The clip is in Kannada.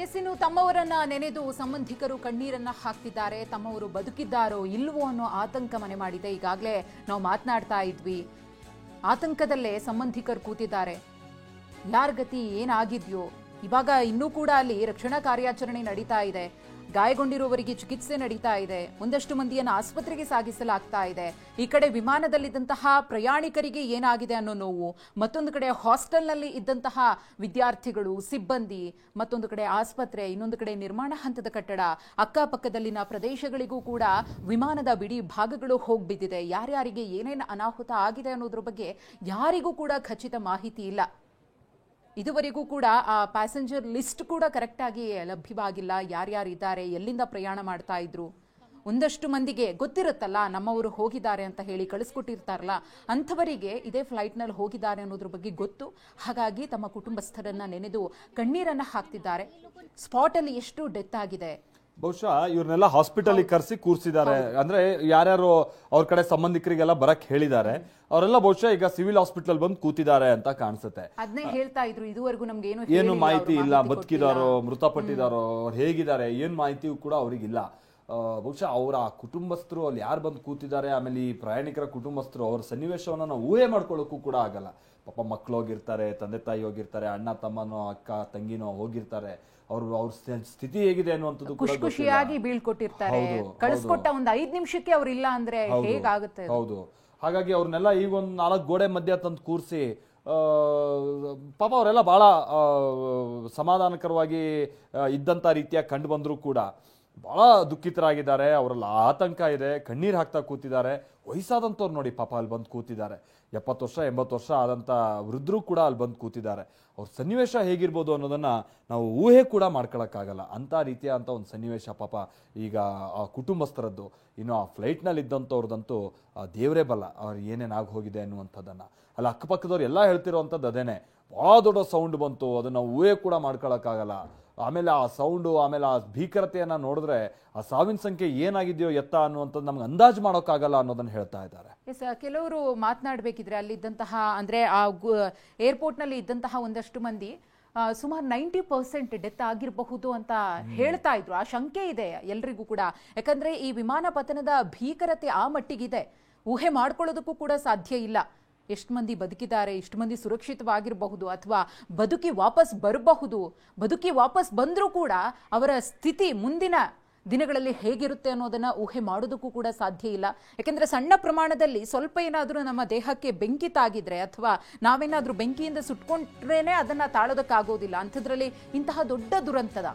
ಇನ್ನು ತಮ್ಮವರನ್ನ ನೆನೆದು ಸಂಬಂಧಿಕರು ಕಣ್ಣೀರನ್ನ ಹಾಕ್ತಿದ್ದಾರೆ. ತಮ್ಮವರು ಬದುಕಿದ್ದಾರೋ ಇಲ್ವೋ ಅನ್ನೋ ಆತಂಕ ಮನೆ ಮಾಡಿದೆ. ಈಗಾಗಲೇ ನಾವು ಮಾತನಾಡ್ತಾ ಇದ್ವಿ, ಆತಂಕದಲ್ಲೇ ಸಂಬಂಧಿಕರು ಕೂತಿದ್ದಾರೆ. ಯಾರ ಗತಿ ಏನಾಗಿದ್ಯೋ, ಇವಾಗ ಇನ್ನೂ ಕೂಡ ಅಲ್ಲಿ ರಕ್ಷಣಾ ಕಾರ್ಯಾಚರಣೆ ನಡೀತಾ ಇದೆ. ಗಾಯಗೊಂಡಿರುವವರಿಗೆ ಚಿಕಿತ್ಸೆ ನಡೀತಾ ಇದೆ. ಒಂದಷ್ಟು ಮಂದಿಯನ್ನು ಆಸ್ಪತ್ರೆಗೆ ಸಾಗಿಸಲಾಗ್ತಾ ಇದೆ. ಈ ಕಡೆ ವಿಮಾನದಲ್ಲಿದ್ದಂತಹ ಪ್ರಯಾಣಿಕರಿಗೆ ಏನಾಗಿದೆ ಅನ್ನೋ ನೋವು, ಮತ್ತೊಂದು ಕಡೆ ಹಾಸ್ಟೆಲ್ನಲ್ಲಿ ಇದ್ದಂತಹ ವಿದ್ಯಾರ್ಥಿಗಳು, ಸಿಬ್ಬಂದಿ, ಮತ್ತೊಂದು ಕಡೆ ಆಸ್ಪತ್ರೆ, ಇನ್ನೊಂದು ಕಡೆ ನಿರ್ಮಾಣ ಹಂತದ ಕಟ್ಟಡ, ಅಕ್ಕಪಕ್ಕದಲ್ಲಿನ ಪ್ರದೇಶಗಳಿಗೂ ಕೂಡ ವಿಮಾನದ ಬಿಡಿ ಭಾಗಗಳು ಹೋಗ್ಬಿದ್ದಿದೆ. ಯಾರ್ಯಾರಿಗೆ ಏನೇನು ಅನಾಹುತ ಆಗಿದೆ ಅನ್ನೋದ್ರ ಬಗ್ಗೆ ಯಾರಿಗೂ ಕೂಡ ಖಚಿತ ಮಾಹಿತಿ ಇಲ್ಲ. ಇದುವರೆಗೂ ಕೂಡ ಆ ಪ್ಯಾಸೆಂಜರ್ ಲಿಸ್ಟ್ ಕೂಡ ಕರೆಕ್ಟ್ ಆಗಿ ಲಭ್ಯವಾಗಿಲ್ಲ. ಯಾರ್ಯಾರಿದ್ದಾರೆ, ಎಲ್ಲಿಂದ ಪ್ರಯಾಣ ಮಾಡ್ತಾ ಇದ್ರು. ಒಂದಷ್ಟು ಮಂದಿಗೆ ಗೊತ್ತಿರುತ್ತಲ್ಲ, ನಮ್ಮವರು ಹೋಗಿದ್ದಾರೆ ಅಂತ ಹೇಳಿ ಕಳಿಸ್ಕೊಟ್ಟಿರ್ತಾರಲ್ಲ, ಅಂಥವರಿಗೆ ಇದೇ ಫ್ಲೈಟ್ನಲ್ಲಿ ಹೋಗಿದ್ದಾರೆ ಅನ್ನೋದ್ರ ಬಗ್ಗೆ ಗೊತ್ತು. ಹಾಗಾಗಿ ತಮ್ಮ ಕುಟುಂಬಸ್ಥರನ್ನ ನೆನೆದು ಕಣ್ಣೀರನ್ನ ಹಾಕ್ತಿದ್ದಾರೆ. ಸ್ಪಾಟಲ್ಲಿ ಎಷ್ಟು ಡೆತ್ ಆಗಿದೆ. ಬಹುಶಃ ಇವ್ರನ್ನೆಲ್ಲ ಹಾಸ್ಪಿಟಲ್ ಕರೆಸಿ ಕೂರಿಸಿದ್ದಾರೆ. ಅಂದ್ರೆ ಯಾರ್ಯಾರು ಅವ್ರ ಕಡೆ ಸಂಬಂಧಿಕರಿಗೆಲ್ಲ ಬರಕ್ ಹೇಳಿದ್ದಾರೆ, ಅವರೆಲ್ಲ ಬಹುಶಃ ಈಗ ಸಿವಿಲ್ ಹಾಸ್ಪಿಟಲ್ ಬಂದು ಕೂತಿದ್ದಾರೆ ಅಂತ ಕಾಣಿಸುತ್ತೆ. ಅದನ್ನೇ ಹೇಳ್ತಾ ಇದ್ರು, ಇದುವರೆಗೂ ನಮ್ಗೆ ಏನು ಮಾಹಿತಿ ಇಲ್ಲ. ಬದುಕಿದಾರೋ, ಮೃತಪಟ್ಟಿದಾರೋ, ಅವ್ರು ಹೇಗಿದ್ದಾರೆ, ಏನ್ ಮಾಹಿತಿಯೂ ಕೂಡ ಅವ್ರಿಗಿಲ್ಲ. ಬಹುಶಃ ಅವರ ಕುಟುಂಬಸ್ಥರು ಅಲ್ಲಿ ಯಾರು ಬಂದು ಕೂತಿದ್ದಾರೆ, ಆಮೇಲೆ ಈ ಪ್ರಯಾಣಿಕರ ಕುಟುಂಬಸ್ಥರು ಅವ್ರ ಸನ್ನಿವೇಶವನ್ನ ನಾವು ಊಹೆ ಮಾಡ್ಕೊಳ್ಳೋಕ್ಕೂ ಕೂಡ ಆಗಲ್ಲ. ಪಾಪ ಮಕ್ಕಳು ಹೋಗಿರ್ತಾರೆ, ತಂದೆ ತಾಯಿ ಹೋಗಿರ್ತಾರೆ, ಅಣ್ಣ ತಮ್ಮನೋ ಅಕ್ಕ ತಂಗಿನೋ ಹೋಗಿರ್ತಾರೆ. ಅವ್ರ ಸ್ಥಿತಿ ಹೇಗಿದೆ ಅನ್ನುವಂಥದ್ದು ಕೂಡ ಖುಷಿಯಾಗಿ ಬೀಳ್ಕೊಟ್ಟಿರ್ತಾರೆ. ಕಳಿಸ್ಕೊಟ್ಟ ಒಂದು 5 ನಿಮಿಷಕ್ಕೆ ಅವ್ರು ಇಲ್ಲ ಅಂದ್ರೆ ಹೇಗಾಗುತ್ತೆ. ಹೌದು. ಹಾಗಾಗಿ ಅವ್ರನ್ನೆಲ್ಲ ಈಗ ಒಂದು 4 ಗೋಡೆ ಮಧ್ಯ ತಂದು ಕೂರಿಸಿ ಪಾಪ ಅವರೆಲ್ಲ ಬಹಳ ಸಮಾಧಾನಕರವಾಗಿ ಇದ್ದಂತ ರೀತಿಯ ಕಂಡು ಬಂದ್ರು ಕೂಡ ಬಹಳ ದುಃಖಿತರಾಗಿದ್ದಾರೆ. ಅವರೆಲ್ಲ ಆತಂಕ ಇದೆ, ಕಣ್ಣೀರು ಹಾಕ್ತಾ ಕೂತಿದ್ದಾರೆ. ವಯಸ್ಸಾದಂಥವ್ರು ನೋಡಿ ಪಾಪ ಅಲ್ಲಿ ಬಂದು ಕೂತಿದ್ದಾರೆ. 70 ವರ್ಷ 80 ವರ್ಷ ಆದಂಥ ವೃದ್ಧರು ಕೂಡ ಅಲ್ಲಿ ಬಂದು ಕೂತಿದ್ದಾರೆ. ಅವ್ರ ಸನ್ನಿವೇಶ ಹೇಗಿರ್ಬೋದು ಅನ್ನೋದನ್ನ ನಾವು ಊಹೆ ಕೂಡ ಮಾಡ್ಕೊಳಕ್ಕಾಗಲ್ಲ. ಅಂಥ ರೀತಿಯ ಅಂತ ಒಂದು ಸನ್ನಿವೇಶ ಪಾಪ ಈಗ ಆ ಕುಟುಂಬಸ್ಥರದ್ದು. ಇನ್ನು ಆ ಫ್ಲೈಟ್ನಲ್ಲಿ ಇದ್ದಂಥವ್ರದಂತೂ ದೇವರೇ ಬಲ್ಲ ಅವ್ರು ಏನೇನಾಗಿ ಹೋಗಿದೆ ಅನ್ನುವಂಥದ್ದನ್ನು. ಅಲ್ಲಿ ಅಕ್ಕಪಕ್ಕದವ್ರು ಎಲ್ಲ ಹೇಳ್ತಿರೋವಂಥದ್ದು ಅದೇನೆ. ಭಾಳ ದೊಡ್ಡ ಸೌಂಡ್ ಬಂತು, ಅದನ್ನು ಊಹೆ ಕೂಡ ಮಾಡ್ಕೊಳಕ್ಕಾಗಲ್ಲ. ಆಮೇಲೆ ಆ ಸೌಂಡು, ಆಮೇಲೆ ಆ ಭೀಕರತೆಯನ್ನ ನೋಡಿದ್ರೆ ಆ ಸಾವಿನ ಸಂಖ್ಯೆ ಏನಾಗಿದೆಯೋ ಎತ್ತ ಅನ್ನುವಂಥದ್ದು ನಮ್ಗೆ ಅಂದಾಜು ಮಾಡೋಕ್ಕಾಗಲ್ಲ ಅನ್ನೋದನ್ನ ಹೇಳ್ತಾ ಇದ್ದಾರೆ. ಕೆಲವರು ಮಾತನಾಡಬೇಕಿದ್ರೆ ಅಲ್ಲಿದ್ದಂತಹ, ಅಂದ್ರೆ ಆ ಏರ್ಪೋರ್ಟ್ ನಲ್ಲಿ ಇದ್ದಂತಹ ಒಂದಷ್ಟು ಮಂದಿ ಸುಮಾರು 90% ಡೆತ್ ಆಗಿರಬಹುದು ಅಂತ ಹೇಳ್ತಾ ಇದ್ರು. ಆ ಶಂಕೆ ಇದೆ ಎಲ್ರಿಗೂ ಕೂಡ. ಯಾಕಂದ್ರೆ ಈ ವಿಮಾನ ಪತನದ ಭೀಕರತೆ ಆ ಮಟ್ಟಿಗಿದೆ, ಊಹೆ ಮಾಡ್ಕೊಳ್ಳೋದಕ್ಕೂ ಕೂಡ ಸಾಧ್ಯ ಇಲ್ಲ. ಎಷ್ಟು ಮಂದಿ ಬದುಕಿದ್ದಾರೆ, ಎಷ್ಟು ಮಂದಿ ಸುರಕ್ಷಿತವಾಗಿರಬಹುದು, ಅಥವಾ ಬದುಕಿ ವಾಪಸ್ ಬರಬಹುದು. ಬದುಕಿ ವಾಪಸ್ ಬಂದರೂ ಕೂಡ ಅವರ ಸ್ಥಿತಿ ಮುಂದಿನ ದಿನಗಳಲ್ಲಿ ಹೇಗಿರುತ್ತೆ ಅನ್ನೋದನ್ನ ಊಹೆ ಮಾಡೋದಕ್ಕೂ ಕೂಡ ಸಾಧ್ಯ ಇಲ್ಲ. ಯಾಕೆಂದ್ರೆ ಸಣ್ಣ ಪ್ರಮಾಣದಲ್ಲಿ ಸ್ವಲ್ಪ ಏನಾದರೂ ನಮ್ಮ ದೇಹಕ್ಕೆ ಬೆಂಕಿ ತಾಗಿದ್ರೆ, ಅಥವಾ ನಾವೇನಾದ್ರೂ ಬೆಂಕಿಯಿಂದ ಸುಟ್ಕೊಂಡ್ರೇನೆ ಅದನ್ನ ತಾಳೋದಕ್ಕಾಗೋದಿಲ್ಲ. ಅಂಥದ್ರಲ್ಲಿ ಇಂತಹ ದೊಡ್ಡ ದುರಂತದ